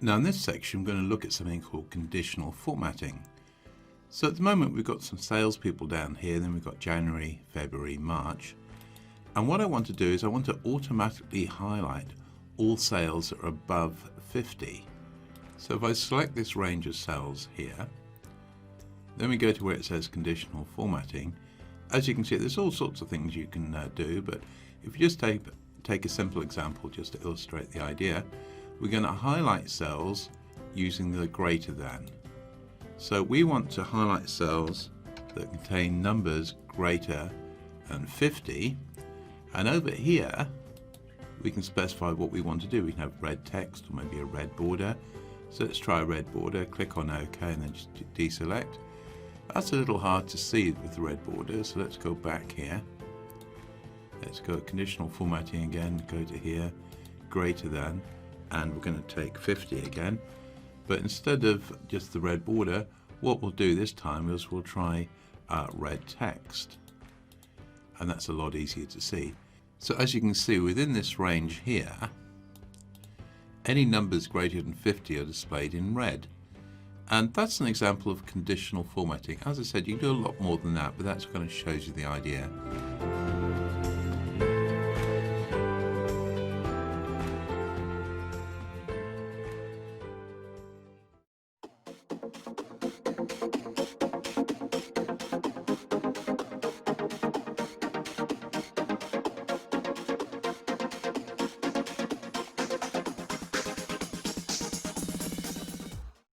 Now in this section, I'm going to look at something called conditional formatting. So at the moment, we've got some salespeople down here, then we've got January, February, March. And what I want to do is I want to automatically highlight all sales that are above 50. So if I select this range of cells here, then we go to where it says conditional formatting. As you can see, there's all sorts of things you can do, but if you just take a simple example just to illustrate the idea, we're going to highlight cells using the greater than. So we want to highlight cells that contain numbers greater than 50, and over here we can specify what we want to do. We can have red text or maybe a red border. So let's try a red border, click on OK and then just deselect. That's a little hard to see with the red border, so let's go back here. Let's go conditional formatting again, go to here, greater than, and we're going to take 50 again. But instead of just the red border, what we'll do this time is we'll try red text. And that's a lot easier to see. So as you can see, within this range here, any numbers greater than 50 are displayed in red. And that's an example of conditional formatting. As I said, you can do a lot more than that, but that's kind of shows you the idea.